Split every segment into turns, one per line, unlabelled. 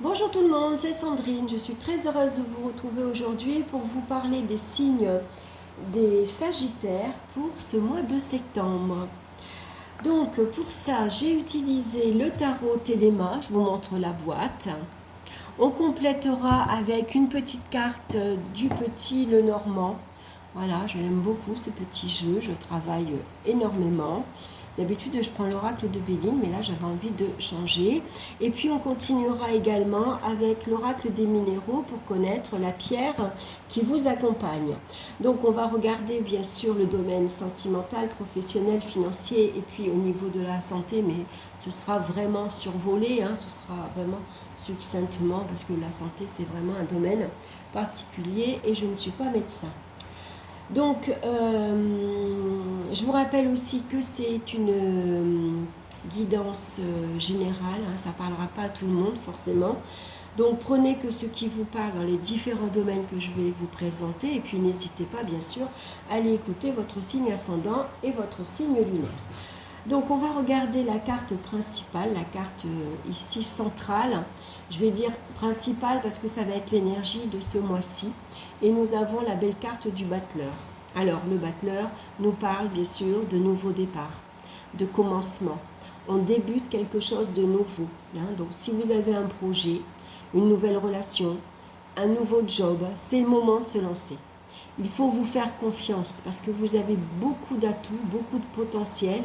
Bonjour tout le monde, c'est Sandrine. Je suis très heureuse de vous retrouver aujourd'hui pour vous parler des signes des Sagittaires pour ce mois de septembre. Donc pour ça, j'ai utilisé le tarot Téléma, je vous montre la boîte. On complétera avec une petite carte du petit Lenormand. Voilà, je l'aime beaucoup ce petit jeu, je travaille énormément. D'habitude, je prends l'oracle de Béline, mais là, j'avais envie de changer. Et puis, on continuera également avec l'oracle des minéraux pour connaître la pierre qui vous accompagne. Donc, on va regarder, bien sûr, le domaine sentimental, professionnel, financier, et puis au niveau de la santé, mais ce sera vraiment survolé, ce sera vraiment succinctement, parce que la santé, c'est vraiment un domaine particulier, et je ne suis pas médecin. Donc, je vous rappelle aussi que c'est une guidance générale, ça ne parlera pas à tout le monde forcément. Donc, prenez que ce qui vous parle dans les différents domaines que je vais vous présenter, et puis n'hésitez pas, bien sûr, à aller écouter votre signe ascendant et votre signe lunaire. Donc, on va regarder la carte principale, la carte ici centrale. Je vais dire principale parce que ça va être l'énergie de ce mois-ci. Et nous avons la belle carte du battleur. Alors, le battleur nous parle bien sûr de nouveaux départs, de commencement. On débute quelque chose de nouveau. Donc, si vous avez un projet, une nouvelle relation, un nouveau job, c'est le moment de se lancer. Il faut vous faire confiance parce que vous avez beaucoup d'atouts, beaucoup de potentiel.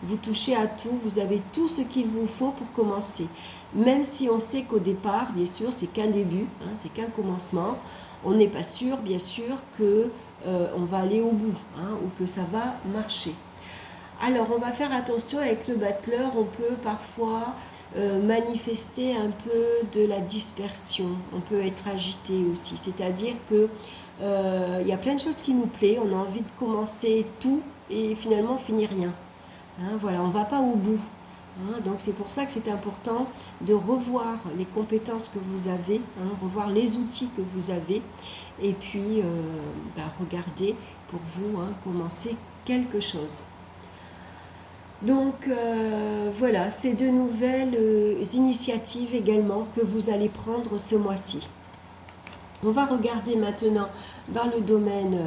Vous touchez à tout, vous avez tout ce qu'il vous faut pour commencer. Même si on sait qu'au départ, bien sûr, c'est qu'un début, c'est qu'un commencement, on n'est pas sûr, bien sûr, que on va aller au bout ou que ça va marcher. Alors, on va faire attention avec le battleur, on peut parfois manifester un peu de la dispersion, on peut être agité aussi, c'est-à-dire que y a plein de choses qui nous plaisent, on a envie de commencer tout et finalement on finit rien. Voilà, on ne va pas au bout. Donc c'est pour ça que c'est important de revoir les compétences que vous avez, revoir les outils que vous avez, et puis regarder pour vous commencer quelque chose. Donc voilà, c'est de nouvelles initiatives également que vous allez prendre ce mois-ci. On va regarder maintenant dans le domaine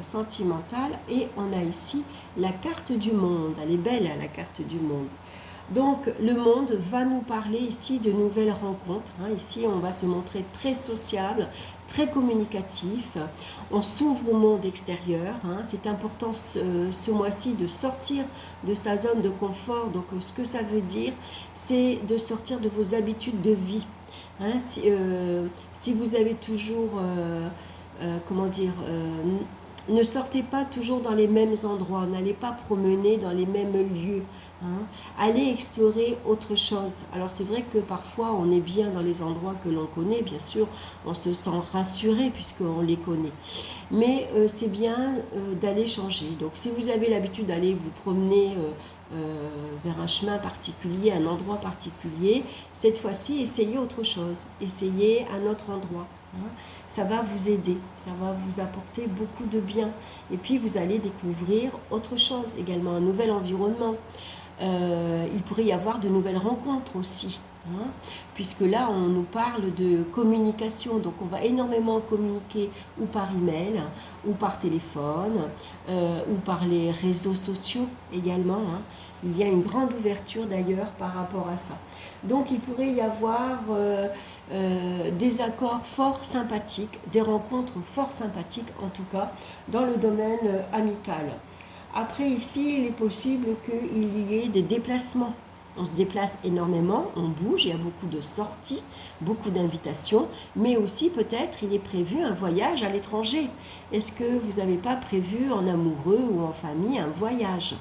sentimental et on a ici la carte du monde. Elle est belle, la carte du monde. Donc le monde va nous parler ici de nouvelles rencontres. Ici, on va se montrer très sociable, très communicatif. On s'ouvre au monde extérieur. C'est important ce mois-ci de sortir de sa zone de confort. Donc ce que ça veut dire, c'est de sortir de vos habitudes de vie. Si vous avez toujours, ne sortez pas toujours dans les mêmes endroits, n'allez pas promener dans les mêmes lieux. Allez explorer autre chose. Alors c'est vrai que parfois on est bien dans les endroits que l'on connaît, bien sûr, on se sent rassuré puisqu'on les connaît. Mais c'est bien d'aller changer. Donc si vous avez l'habitude d'aller vous promener vers un chemin particulier, un endroit particulier, cette fois-ci, essayez autre chose, essayez un autre endroit. Ça va vous aider, ça va vous apporter beaucoup de bien. Et puis, vous allez découvrir autre chose également, un nouvel environnement. Il pourrait y avoir de nouvelles rencontres aussi. Puisque là, on nous parle de communication. Donc, on va énormément communiquer ou par email, ou par téléphone, ou par les réseaux sociaux également. Il y a une grande ouverture d'ailleurs par rapport à ça. Donc, il pourrait y avoir des accords fort sympathiques, des rencontres fort sympathiques en tout cas, dans le domaine amical. Après, ici, il est possible qu'il y ait des déplacements. On se déplace énormément, on bouge, il y a beaucoup de sorties, beaucoup d'invitations, mais aussi peut-être il est prévu un voyage à l'étranger. Est-ce que vous n'avez pas prévu en amoureux ou en famille un voyage ?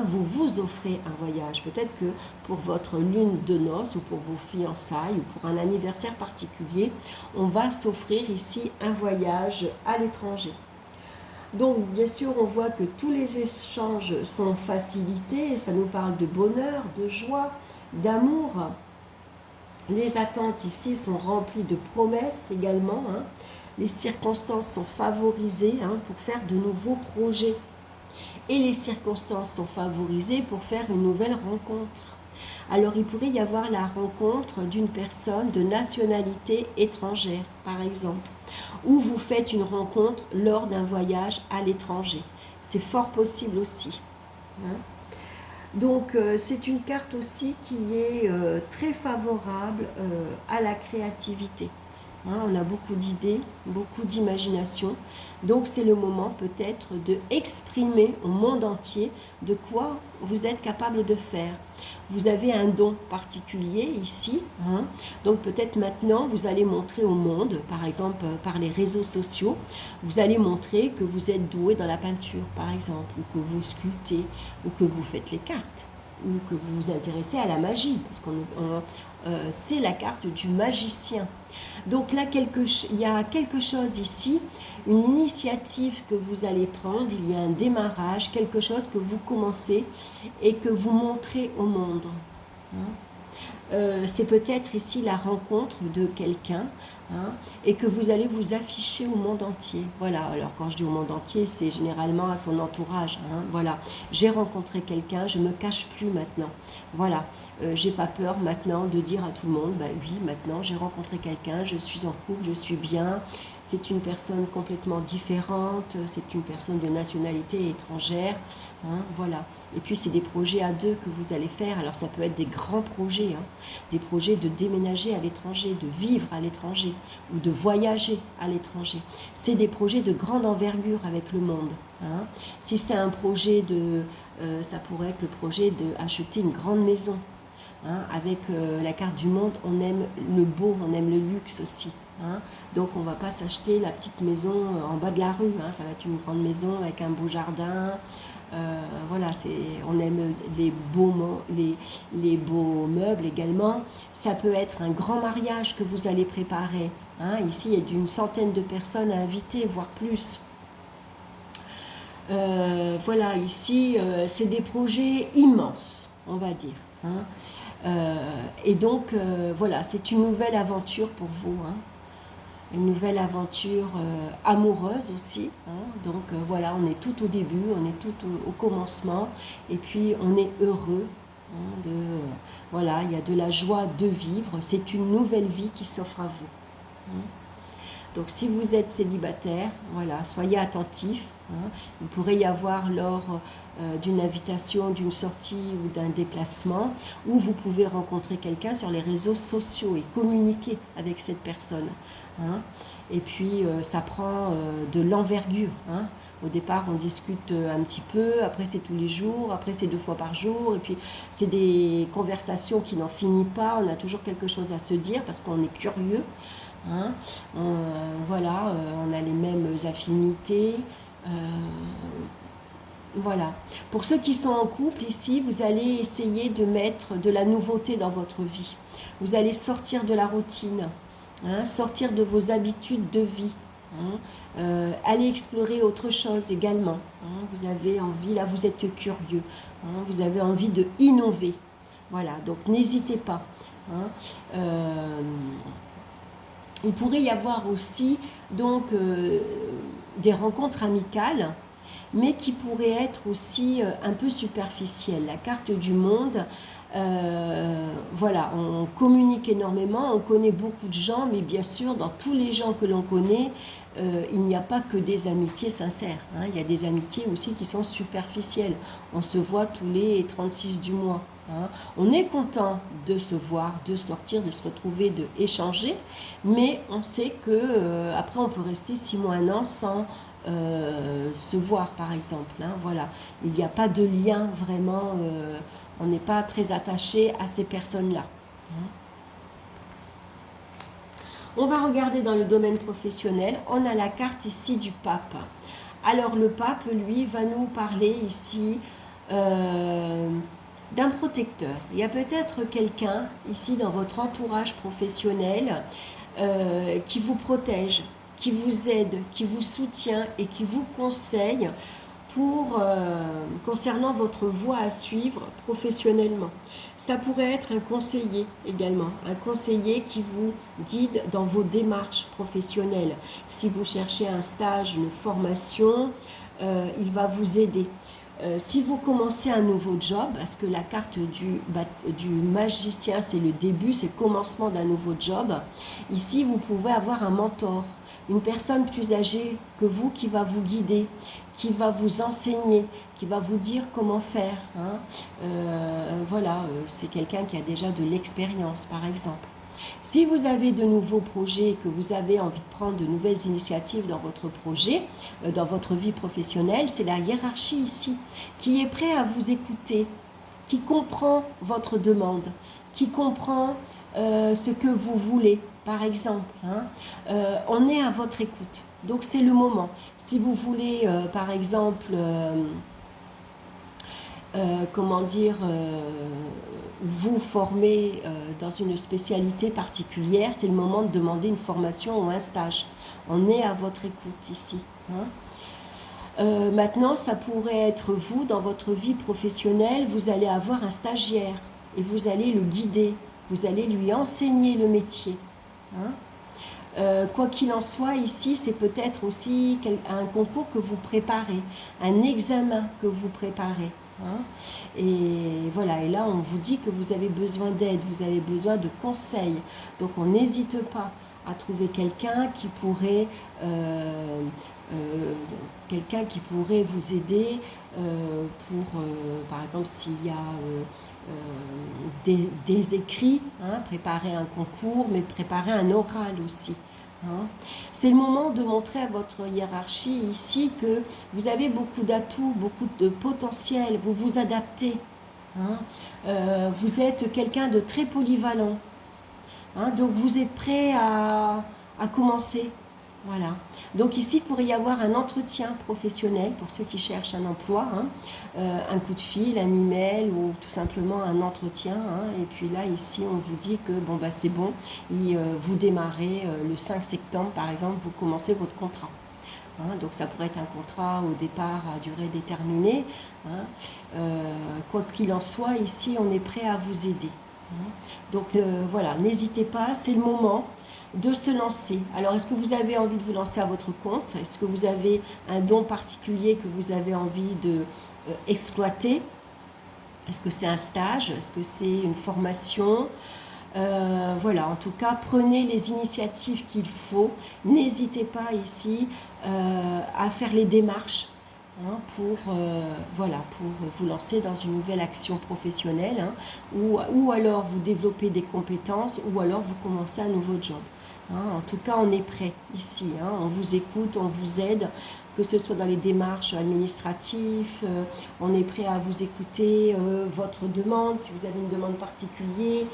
Vous vous offrez un voyage. Peut-être que pour votre lune de noces ou pour vos fiançailles ou pour un anniversaire particulier, on va s'offrir ici un voyage à l'étranger. Donc, bien sûr, on voit que tous les échanges sont facilités, ça nous parle de bonheur, de joie, d'amour. Les attentes ici sont remplies de promesses également. Les circonstances sont favorisées pour faire de nouveaux projets. Et les circonstances sont favorisées pour faire une nouvelle rencontre. Alors il pourrait y avoir la rencontre d'une personne de nationalité étrangère, par exemple, ou vous faites une rencontre lors d'un voyage à l'étranger. C'est fort possible aussi. Hein. Donc c'est une carte aussi qui est très favorable à la créativité. Hein, on a beaucoup d'idées, beaucoup d'imagination. Donc c'est le moment peut-être de exprimer au monde entier de quoi vous êtes capable de faire. Vous avez un don particulier ici. Hein, donc peut-être maintenant vous allez montrer au monde, par exemple par les réseaux sociaux, vous allez montrer que vous êtes doué dans la peinture par exemple, ou que vous sculptez, ou que vous faites les cartes, ou que vous vous intéressez à la magie, parce c'est la carte du magicien. Donc là, il y a quelque chose ici, une initiative que vous allez prendre, il y a un démarrage, quelque chose que vous commencez et que vous montrez au monde. C'est peut-être ici la rencontre de quelqu'un et que vous allez vous afficher au monde entier. Voilà, alors quand je dis au monde entier, c'est généralement à son entourage. Voilà, j'ai rencontré quelqu'un, je ne me cache plus maintenant. Voilà, j'ai pas peur maintenant de dire à tout le monde, oui, maintenant j'ai rencontré quelqu'un, je suis en couple, je suis bien, c'est une personne complètement différente, c'est une personne de nationalité étrangère, voilà. Et puis c'est des projets à deux que vous allez faire, alors ça peut être des grands projets, des projets de déménager à l'étranger, de vivre à l'étranger, ou de voyager à l'étranger. C'est des projets de grande envergure avec le monde. Si c'est un projet ça pourrait être le projet d'acheter une grande maison. Avec la carte du monde, on aime le beau, on aime le luxe aussi. Donc on ne va pas s'acheter la petite maison en bas de la rue. Ça va être une grande maison avec un beau jardin. Voilà, on aime les beaux meubles également. Ça peut être un grand mariage que vous allez préparer. Ici, il y a d'une centaine de personnes à inviter, voire plus. Voilà, ici, c'est des projets immenses, on va dire. Et donc, voilà, c'est une nouvelle aventure pour vous. Une nouvelle aventure amoureuse aussi. Donc, voilà, on est tout au début, on est tout au commencement. Et puis, on est heureux. Voilà, il y a de la joie de vivre. C'est une nouvelle vie qui s'offre à vous. Donc si vous êtes célibataire, voilà, soyez attentifs. Il pourrait y avoir lors d'une invitation, d'une sortie ou d'un déplacement, où vous pouvez rencontrer quelqu'un sur les réseaux sociaux et communiquer avec cette personne. Et puis ça prend de l'envergure. Au départ, on discute un petit peu, après c'est tous les jours, après c'est 2 fois par jour, et puis c'est des conversations qui n'en finissent pas, on a toujours quelque chose à se dire parce qu'on est curieux. Voilà, on a les mêmes affinités. Voilà. Pour ceux qui sont en couple, ici, vous allez essayer de mettre de la nouveauté dans votre vie. Vous allez sortir de la routine, sortir de vos habitudes de vie. Allez explorer autre chose également. Vous avez envie, là vous êtes curieux, vous avez envie de innover. Voilà, donc n'hésitez pas. Il pourrait y avoir aussi donc des rencontres amicales, mais qui pourraient être aussi un peu superficielles. La carte du monde, voilà, on communique énormément, on connaît beaucoup de gens, mais bien sûr, dans tous les gens que l'on connaît, il n'y a pas que des amitiés sincères. Il y a des amitiés aussi qui sont superficielles. On se voit tous les 36 du mois. On est content de se voir, de sortir, de se retrouver, de échanger, mais on sait que après on peut rester 6 mois, 1 an sans se voir par exemple. Voilà, il n'y a pas de lien vraiment, on n'est pas très attaché à ces personnes-là. On va regarder dans le domaine professionnel, on a la carte ici du pape. Alors le pape, lui, va nous parler ici d'un protecteur. Il y a peut-être quelqu'un ici dans votre entourage professionnel qui vous protège, qui vous aide, qui vous soutient et qui vous conseille concernant votre voie à suivre professionnellement. Ça pourrait être un conseiller également, un conseiller qui vous guide dans vos démarches professionnelles. Si vous cherchez un stage, une formation, il va vous aider. Si vous commencez un nouveau job, parce que la carte du magicien, c'est le début, c'est le commencement d'un nouveau job, ici, vous pouvez avoir un mentor, une personne plus âgée que vous qui va vous guider, qui va vous enseigner, qui va vous dire comment faire. Hein. Voilà, c'est quelqu'un qui a déjà de l'expérience, par exemple. Si vous avez de nouveaux projets, que vous avez envie de prendre de nouvelles initiatives dans votre projet, dans votre vie professionnelle, c'est la hiérarchie ici qui est prêt à vous écouter, qui comprend votre demande, qui comprend ce que vous voulez, par exemple. Hein. On est à votre écoute. Donc c'est le moment. Si vous voulez, par exemple, comment dire, vous former dans une spécialité particulière, c'est le moment de demander une formation ou un stage. On est à votre écoute ici. Hein. Maintenant, ça pourrait être vous, dans votre vie professionnelle, vous allez avoir un stagiaire et vous allez le guider, vous allez lui enseigner le métier. Hein. Quoi qu'il en soit, ici, c'est peut-être aussi un concours que vous préparez, un examen que vous préparez. Hein. Et voilà, et là on vous dit que vous avez besoin d'aide, vous avez besoin de conseils. Donc on n'hésite pas à trouver quelqu'un qui pourrait vous aider pour, par exemple, s'il y a des écrits, hein, préparer un concours, mais préparer un oral aussi. Hein. C'est le moment de montrer à votre hiérarchie ici que vous avez beaucoup d'atouts, beaucoup de potentiel, vous vous adaptez. Hein. Vous êtes quelqu'un de très polyvalent. Hein. Donc vous êtes prêt à commencer. Voilà. Donc ici, il pourrait y avoir un entretien professionnel pour ceux qui cherchent un emploi, hein. Un coup de fil, un email ou tout simplement un entretien. Hein. Et puis là, ici, on vous dit que bon, bah, c'est bon, vous démarrez le 5 septembre, par exemple, vous commencez votre contrat. Hein. Donc ça pourrait être un contrat au départ à durée déterminée. Hein. Quoi qu'il en soit, ici, on est prêt à vous aider. Hein. Donc voilà, n'hésitez pas, c'est le moment de se lancer. Alors, est-ce que vous avez envie de vous lancer à votre compte? Est-ce que vous avez un don particulier que vous avez envie de exploiter? Est-ce que c'est un stage? Est-ce que c'est une formation? Voilà, en tout cas, prenez les initiatives qu'il faut. N'hésitez pas ici à faire les démarches. Hein, pour vous lancer dans une nouvelle action professionnelle, hein, ou alors vous développez des compétences, ou alors vous commencez un nouveau job. Hein. En tout cas, on est prêt ici. Hein. On vous écoute, on vous aide, que ce soit dans les démarches administratives. On est prêt à vous écouter votre demande, si vous avez une demande particulière.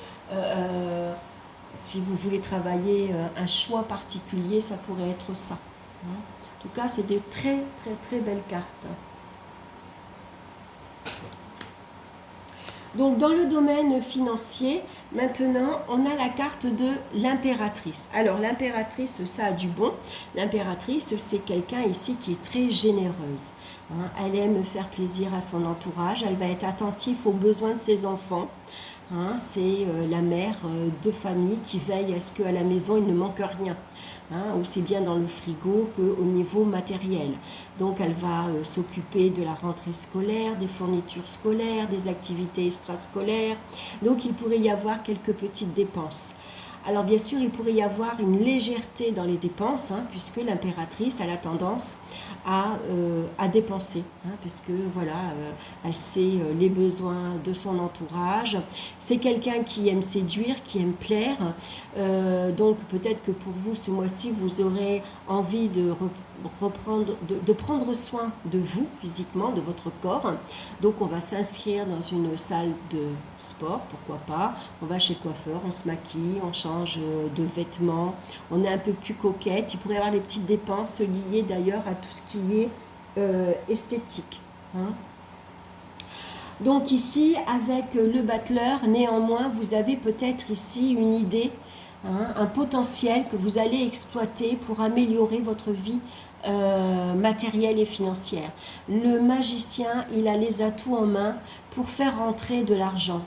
Si vous voulez travailler un choix particulier, ça pourrait être ça. Hein. En tout cas, c'est des très, très, très belles cartes. Donc, dans le domaine financier, maintenant, on a la carte de l'impératrice. Alors, l'impératrice, ça a du bon. L'impératrice, c'est quelqu'un ici qui est très généreuse. Hein. Elle aime faire plaisir à son entourage. Elle va être attentive aux besoins de ses enfants. Hein. C'est la mère de famille qui veille à ce qu'à la maison, il ne manque rien. Hein, aussi bien dans le frigo qu'au niveau matériel. Donc elle va s'occuper de la rentrée scolaire, des fournitures scolaires, des activités extrascolaires. Donc il pourrait y avoir quelques petites dépenses. Alors bien sûr, il pourrait y avoir une légèreté dans les dépenses, hein, puisque l'impératrice a la tendance à dépenser, hein, puisque voilà, elle sait les besoins de son entourage. C'est quelqu'un qui aime séduire, qui aime plaire. Donc peut-être que pour vous, ce mois-ci, vous aurez envie de prendre soin de vous physiquement, de votre corps. Donc on va s'inscrire dans une salle de sport, pourquoi pas. On va chez le coiffeur, on se maquille, on change de vêtements, on est un peu plus coquette. Il pourrait y avoir des petites dépenses liées d'ailleurs à tout ce qui est esthétique. Hein. Donc ici, avec le battleur, néanmoins, vous avez peut-être ici une idée, hein, un potentiel que vous allez exploiter pour améliorer votre vie matérielle et financière. Le magicien, il a les atouts en main pour faire rentrer de l'argent.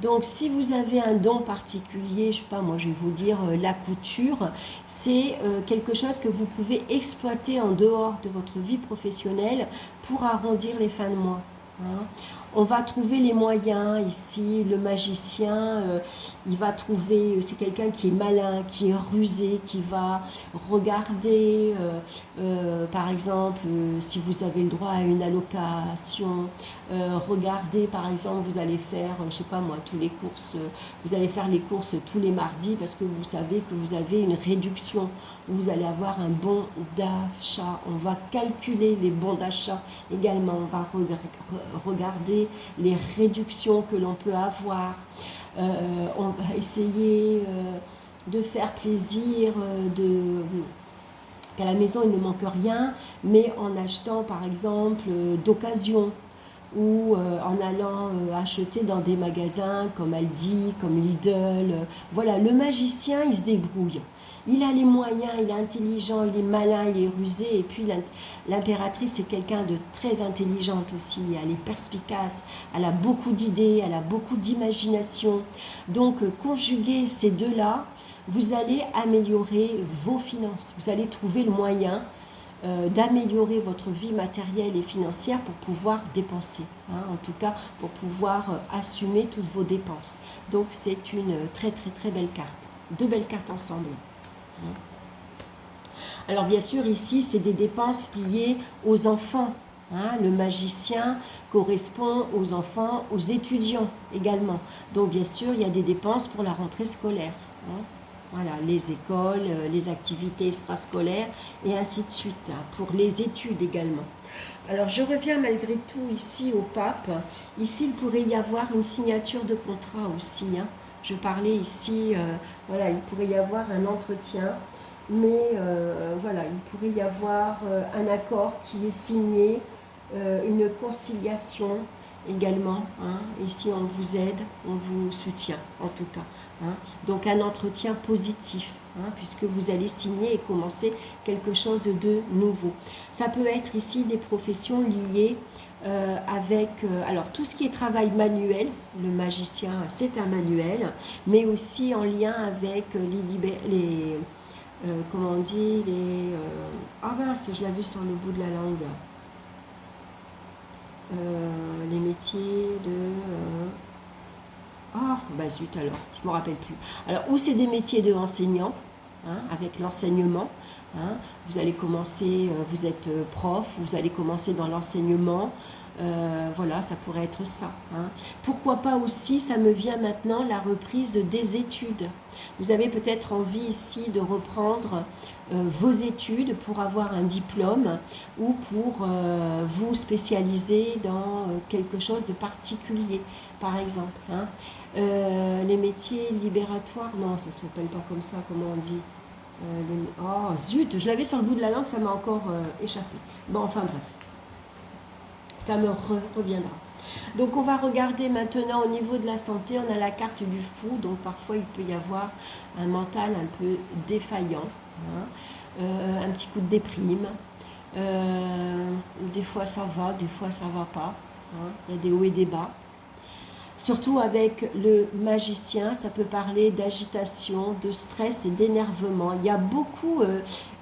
Donc si vous avez un don particulier, je sais pas, moi je vais vous dire la couture, c'est quelque chose que vous pouvez exploiter en dehors de votre vie professionnelle pour arrondir les fins de mois. hein. On va trouver les moyens ici. Le magicien, il va trouver, c'est quelqu'un qui est malin, qui est rusé, qui va regarder, par exemple, si vous avez le droit à une allocation, regardez, par exemple, vous allez faire, je sais pas moi, tous les courses, vous allez faire les courses tous les mardis parce que vous savez que vous avez une réduction. Vous allez avoir un bon d'achat. On va calculer les bons d'achat également. On va regarder les réductions que l'on peut avoir. On va essayer de faire plaisir, qu'à la maison il ne manque rien, mais en achetant par exemple d'occasion ou en allant acheter dans des magasins comme Aldi, comme Lidl. Voilà, le magicien, il se débrouille. Il a les moyens, il est intelligent, il est malin, il est rusé. Et puis l'impératrice est quelqu'un de très intelligente aussi. Elle est perspicace, elle a beaucoup d'idées, elle a beaucoup d'imagination. Donc conjuguer ces deux-là, vous allez améliorer vos finances. Vous allez trouver le moyen d'améliorer votre vie matérielle et financière pour pouvoir dépenser, hein, en tout cas pour pouvoir assumer toutes vos dépenses. Donc c'est une très très très belle carte, deux belles cartes ensemble. Alors bien sûr ici c'est des dépenses liées aux enfants, hein, le magicien correspond aux enfants, aux étudiants également. Donc bien sûr il y a des dépenses pour la rentrée scolaire, hein. Voilà, les écoles, les activités extrascolaires et ainsi de suite, hein, pour les études également. Alors je reviens malgré tout ici au pape. Ici il pourrait y avoir une signature de contrat aussi, hein. Je parlais ici, voilà, il pourrait y avoir un entretien, mais voilà, il pourrait y avoir un accord qui est signé, une conciliation également, hein. Ici on vous aide, on vous soutient en tout cas, hein. Donc un entretien positif, hein, puisque vous allez signer et commencer quelque chose de nouveau. Ça peut être ici des professions liées avec, alors tout ce qui est travail manuel, le magicien c'est un manuel, mais aussi en lien avec les comment on dit, ah mince, je l'ai vu sur le bout de la langue, les métiers de... Ah, bah zut alors, je ne me rappelle plus. Alors, ou c'est des métiers de enseignant, hein, avec l'enseignement, hein, vous allez commencer, vous êtes prof, vous allez commencer dans l'enseignement, voilà, ça pourrait être ça, hein. Pourquoi pas aussi, ça me vient maintenant, la reprise des études. Vous avez peut-être envie ici de reprendre vos études pour avoir un diplôme ou pour vous spécialiser dans quelque chose de particulier, par exemple, hein. Les métiers libératoires, non, ça ne s'appelle pas comme ça, comment on dit, oh zut, je l'avais sur le bout de la langue, ça m'a encore échappé. Bon, enfin bref, ça me reviendra. Donc on va regarder maintenant au niveau de la santé, on a la carte du fou, donc parfois il peut y avoir un mental un peu défaillant, hein, un petit coup de déprime, des fois ça va, des fois ça va pas, hein, il y a des hauts et des bas. Surtout avec le magicien, ça peut parler d'agitation, de stress et d'énervement. Il y a beaucoup,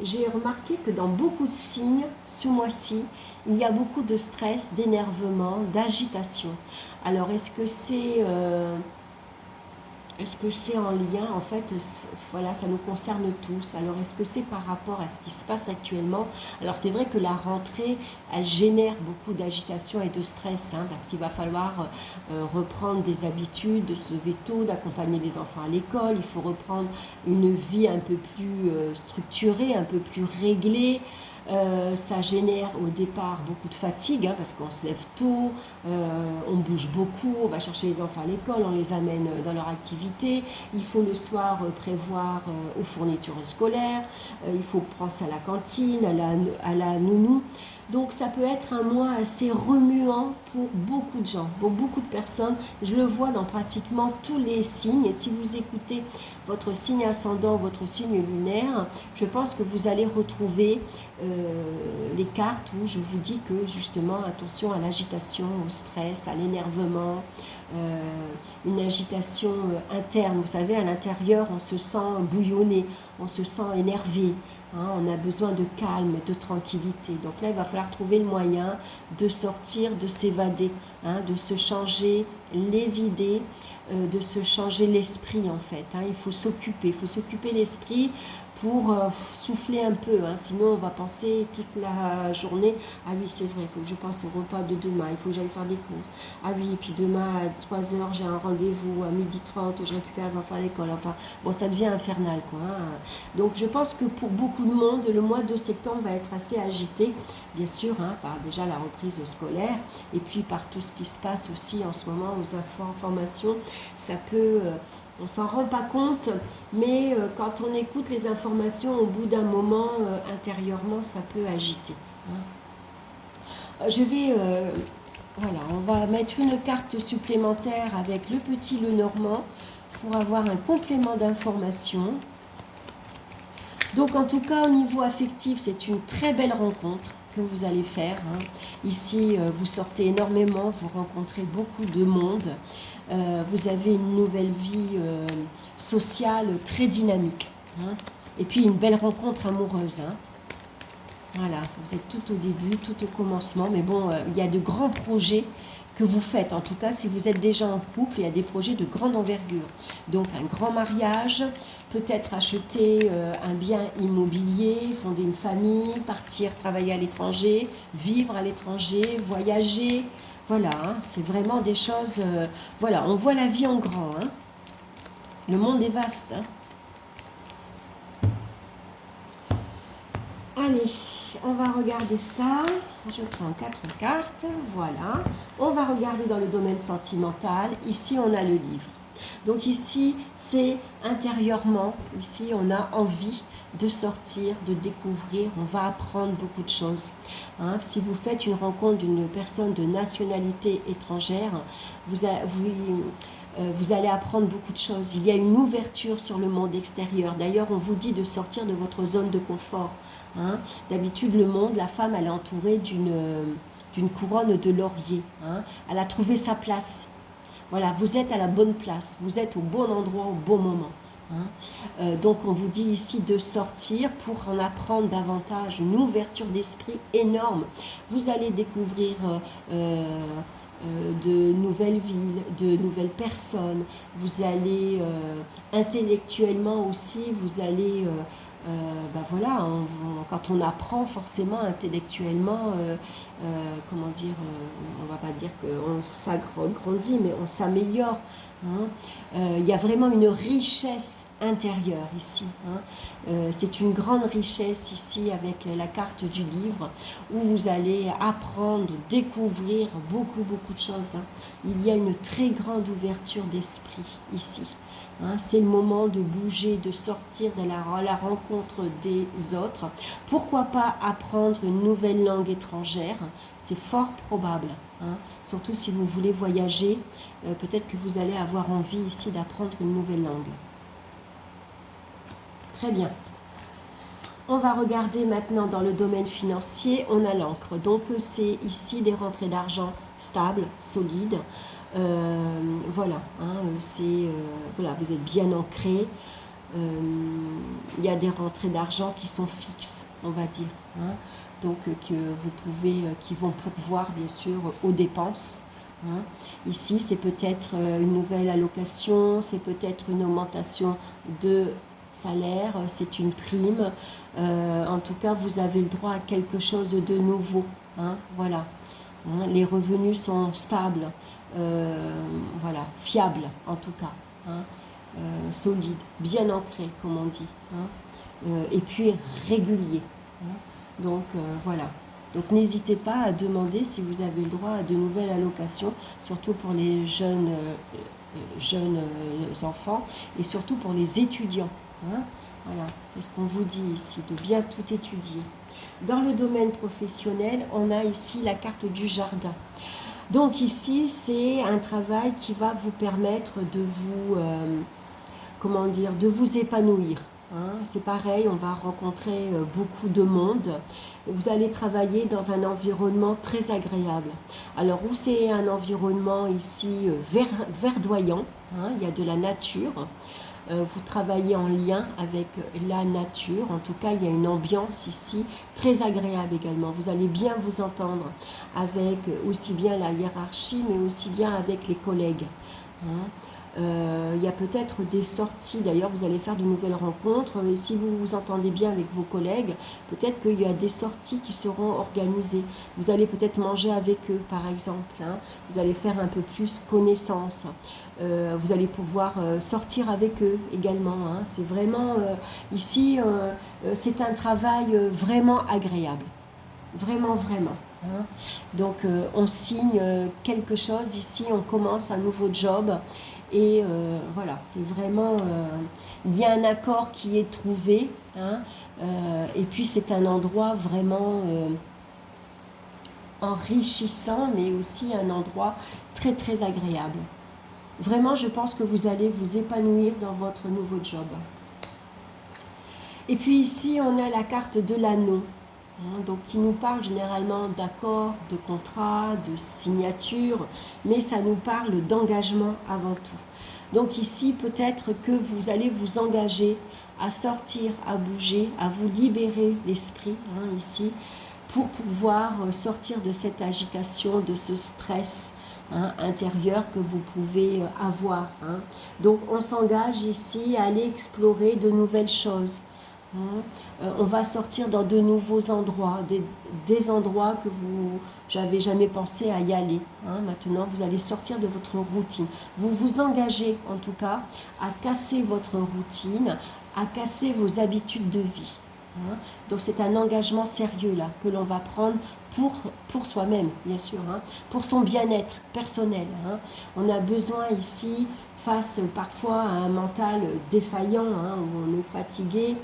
j'ai remarqué que dans beaucoup de signes, ce mois-ci, il y a beaucoup de stress, d'énervement, d'agitation. Alors, est-ce que c'est en lien, en fait, voilà, ça nous concerne tous. Alors, est-ce que c'est par rapport à ce qui se passe actuellement? Alors, c'est vrai que la rentrée, elle génère beaucoup d'agitation et de stress, hein, parce qu'il va falloir reprendre des habitudes, de se lever tôt, d'accompagner les enfants à l'école. Il faut reprendre une vie un peu plus structurée, un peu plus réglée. Ça génère au départ beaucoup de fatigue, hein, parce qu'on se lève tôt, on bouge beaucoup, on va chercher les enfants à l'école, on les amène dans leur activité, il faut le soir prévoir aux fournitures scolaires, il faut penser à la cantine, à la nounou. Donc ça peut être un mois assez remuant pour beaucoup de gens, pour beaucoup de personnes. Je le vois dans pratiquement tous les signes. Et si vous écoutez votre signe ascendant, votre signe lunaire, je pense que vous allez retrouver les cartes où je vous dis que justement attention à l'agitation, au stress, à l'énervement, une agitation interne. Vous savez, à l'intérieur, on se sent bouillonné, on se sent énervé. hein. On a besoin de calme, de tranquillité. Donc là, il va falloir trouver le moyen de sortir, de s'évader, hein, de se changer les idées, de se changer l'esprit en fait, hein. Il faut s'occuper l'esprit pour souffler un peu, hein. Sinon on va penser toute la journée, ah oui c'est vrai, il faut que je pense au repas de demain, il faut que j'aille faire des courses, ah oui, et puis demain à 3 heures j'ai un rendez-vous, à 12h30 je récupère les enfants à l'école, enfin bon ça devient infernal quoi, hein. Donc je pense que pour beaucoup de monde le mois de septembre va être assez agité, bien sûr, hein, par déjà la reprise scolaire et puis par tout ce qui se passe aussi en ce moment aux informations. Ça peut, on s'en rend pas compte, mais quand on écoute les informations, au bout d'un moment, intérieurement, ça peut agiter, hein. Je vais, voilà, on va mettre une carte supplémentaire avec le petit Lenormand pour avoir un complément d'information. Donc en tout cas, au niveau affectif, c'est une très belle rencontre que vous allez faire, hein. Ici, vous sortez énormément, vous rencontrez beaucoup de monde. Vous avez une nouvelle vie sociale très dynamique, hein. Et puis une belle rencontre amoureuse, hein. Voilà, vous êtes tout au début, tout au commencement, mais bon, il y a de grands projets que vous faites. En tout cas, si vous êtes déjà en couple, il y a des projets de grande envergure. Donc un grand mariage, peut-être acheter un bien immobilier, fonder une famille, partir travailler à l'étranger, vivre à l'étranger, voyager. Voilà, hein, c'est vraiment des choses... voilà, on voit la vie en grand, hein. Le monde est vaste, hein. Allez, on va regarder ça. Je prends 4 cartes, voilà. On va regarder dans le domaine sentimental. Ici, on a le livre. Donc ici, c'est intérieurement. Ici, on a envie de sortir, de découvrir. On va apprendre beaucoup de choses, hein. Si vous faites une rencontre d'une personne de nationalité étrangère, vous allez apprendre beaucoup de choses. Il y a une ouverture sur le monde extérieur. D'ailleurs, on vous dit de sortir de votre zone de confort, hein. D'habitude, le monde, la femme, elle est entourée d'une couronne de laurier, hein. Elle a trouvé sa place. Voilà, vous êtes à la bonne place, vous êtes au bon endroit, au bon moment, hein. Donc, on vous dit ici de sortir pour en apprendre davantage, une ouverture d'esprit énorme. Vous allez découvrir de nouvelles villes, de nouvelles personnes. Vous allez intellectuellement aussi, vous allez... ben voilà, quand on apprend forcément intellectuellement, comment dire, on va pas dire qu'on s'agrandit, mais on s'améliore, hein. Il y a vraiment une richesse intérieure ici, hein. C'est une grande richesse ici avec la carte du livre où vous allez apprendre, découvrir beaucoup de choses, hein. Il y a une très grande ouverture d'esprit ici. Hein, c'est le moment de bouger, de sortir de la rencontre des autres. Pourquoi pas apprendre une nouvelle langue étrangère? C'est fort probable, hein. Surtout si vous voulez voyager, peut-être que vous allez avoir envie ici d'apprendre une nouvelle langue. Très bien. On va regarder maintenant dans le domaine financier, on a l'encre. Donc c'est ici des rentrées d'argent stables, solides. Voilà, hein, voilà, vous êtes bien ancré. Il y a des rentrées d'argent qui sont fixes, on va dire, hein. Donc que vous pouvez, qui vont pourvoir bien sûr aux dépenses, hein. Ici, c'est peut-être une nouvelle allocation, c'est peut-être une augmentation de salaire, c'est une prime. En tout cas, vous avez le droit à quelque chose de nouveau, hein, voilà, hein. Les revenus sont stables. Voilà, fiable en tout cas, hein, solide, bien ancré comme on dit, hein, et puis régulier, hein. Donc voilà, donc n'hésitez pas à demander si vous avez le droit à de nouvelles allocations, surtout pour les jeunes enfants et surtout pour les étudiants, hein. Voilà, c'est ce qu'on vous dit ici, de bien tout étudier. Dans le domaine professionnel, on a ici la carte du jardin. Donc ici, c'est un travail qui va vous permettre de vous, comment dire, de vous épanouir, hein. C'est pareil, on va rencontrer beaucoup de monde. Vous allez travailler dans un environnement très agréable. Alors, où c'est un environnement ici verdoyant, hein, il y a de la nature. vous travaillez en lien avec la nature. En tout cas, il y a une ambiance ici très agréable également. Vous allez bien vous entendre avec aussi bien la hiérarchie, mais aussi bien avec les collègues. Hein. Il y a peut-être des sorties, d'ailleurs vous allez faire de nouvelles rencontres, et si vous vous entendez bien avec vos collègues, peut-être qu'il y a des sorties qui seront organisées. Vous allez peut-être manger avec eux par exemple, hein. Vous allez faire un peu plus connaissance. Vous allez pouvoir sortir avec eux également, hein. C'est vraiment, ici, c'est un travail vraiment agréable. Vraiment, vraiment. Hein. Donc on signe quelque chose ici, on commence un nouveau job. Et voilà, c'est vraiment, il y a un accord qui est trouvé, hein, et puis c'est un endroit vraiment enrichissant, mais aussi un endroit très très agréable. Vraiment, je pense que vous allez vous épanouir dans votre nouveau job. Et puis ici, on a la carte de l'anneau, hein, donc qui nous parle généralement d'accords, de contrats, de signatures, mais ça nous parle d'engagement avant tout. Donc ici, peut-être que vous allez vous engager à sortir, à bouger, à vous libérer l'esprit, hein, ici, pour pouvoir sortir de cette agitation, de ce stress, hein, intérieur que vous pouvez avoir. Hein. Donc on s'engage ici à aller explorer de nouvelles choses. On va sortir dans de nouveaux endroits, des endroits que vous n'avez jamais pensé à y aller. Hein. Maintenant, vous allez sortir de votre routine. Vous vous engagez, en tout cas, à casser votre routine, à casser vos habitudes de vie. Hein. Donc, c'est un engagement sérieux, là, que l'on va prendre pour soi-même, bien sûr, hein, pour son bien-être personnel. Hein. On a besoin ici, face parfois à un mental défaillant, hein, où on est fatigué,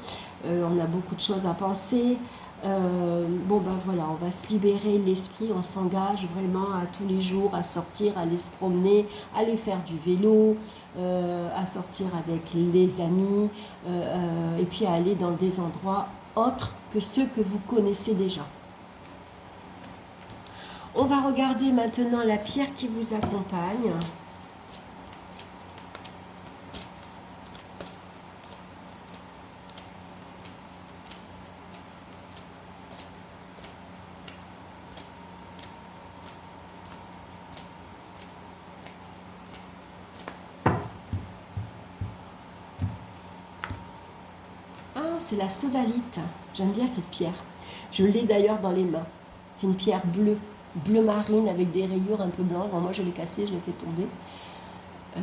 on a beaucoup de choses à penser. Bon ben voilà, on va se libérer l'esprit, on s'engage vraiment à tous les jours à sortir, à aller se promener, à aller faire du vélo, à sortir avec les amis, et puis à aller dans des endroits autres que ceux que vous connaissez déjà. On va regarder maintenant la pierre qui vous accompagne. C'est la sodalite. J'aime bien cette pierre. Je l'ai d'ailleurs dans les mains. C'est une pierre bleue, bleu marine avec des rayures un peu blanches. Bon, moi, je l'ai cassée, je l'ai fait tomber.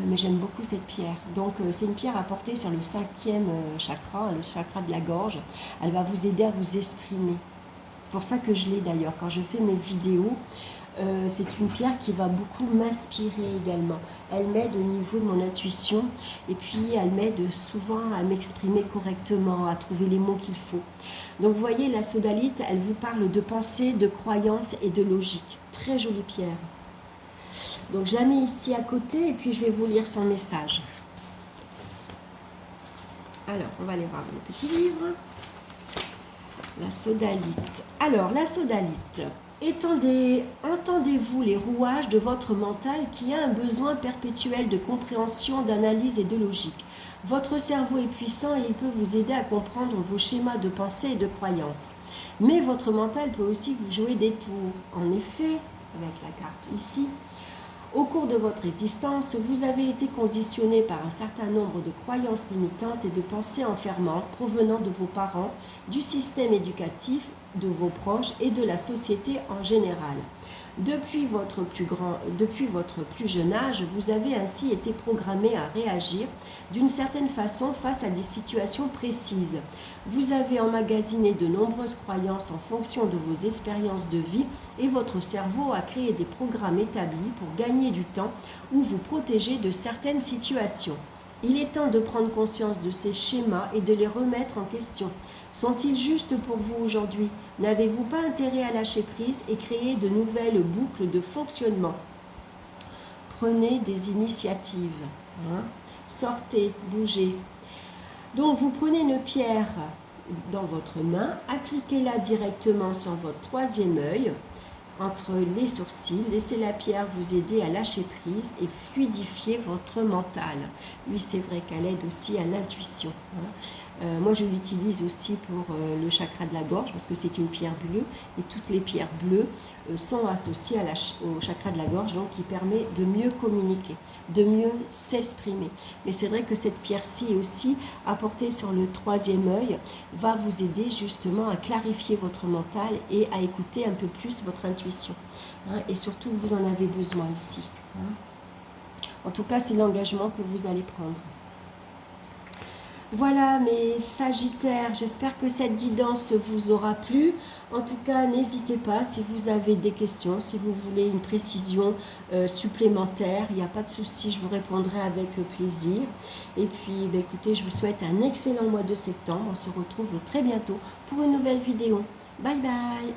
Mais j'aime beaucoup cette pierre. Donc, c'est une pierre à porter sur le 5e chakra, le chakra de la gorge. Elle va vous aider à vous exprimer. C'est pour ça que je l'ai d'ailleurs. Quand je fais mes vidéos, c'est une pierre qui va beaucoup m'inspirer également. Elle m'aide au niveau de mon intuition et puis elle m'aide souvent à m'exprimer correctement, à trouver les mots qu'il faut. Donc vous voyez, la sodalite, elle vous parle de pensée, de croyance et de logique. Très jolie pierre. Donc je la mets ici à côté et puis je vais vous lire son message. Alors, on va aller voir le petit livre. La sodalite. Alors, la sodalite. Entendez-vous les rouages de votre mental qui a un besoin perpétuel de compréhension, d'analyse et de logique. Votre cerveau est puissant et il peut vous aider à comprendre vos schémas de pensée et de croyances. Mais votre mental peut aussi vous jouer des tours. En effet, avec la carte ici, au cours de votre existence, vous avez été conditionné par un certain nombre de croyances limitantes et de pensées enfermantes provenant de vos parents, du système éducatif, de vos proches et de la société en général. Depuis votre plus jeune âge, vous avez ainsi été programmé à réagir d'une certaine façon face à des situations précises. Vous avez emmagasiné de nombreuses croyances en fonction de vos expériences de vie et votre cerveau a créé des programmes établis pour gagner du temps ou vous protéger de certaines situations. Il est temps de prendre conscience de ces schémas et de les remettre en question. Sont-ils justes pour vous aujourd'hui? N'avez-vous pas intérêt à lâcher prise et créer de nouvelles boucles de fonctionnement? Prenez des initiatives. Hein? Sortez, bougez. Donc vous prenez une pierre dans votre main, appliquez-la directement sur votre 3e œil entre les sourcils. Laissez la pierre vous aider à lâcher prise et fluidifier votre mental. Lui, c'est vrai qu'elle aide aussi à l'intuition. Moi, je l'utilise aussi pour le chakra de la gorge parce que c'est une pierre bleue et toutes les pierres bleues sont associées au chakra de la gorge, donc qui permet de mieux communiquer, de mieux s'exprimer. Mais c'est vrai que cette pierre-ci aussi, apportée sur le troisième œil, va vous aider justement à clarifier votre mental et à écouter un peu plus votre intuition. Et surtout, vous en avez besoin ici. En tout cas, c'est l'engagement que vous allez prendre. Voilà mes Sagittaires, j'espère que cette guidance vous aura plu. En tout cas, n'hésitez pas si vous avez des questions, si vous voulez une précision supplémentaire, il n'y a pas de souci, je vous répondrai avec plaisir. Et puis, écoutez, je vous souhaite un excellent mois de septembre. On se retrouve très bientôt pour une nouvelle vidéo. Bye bye!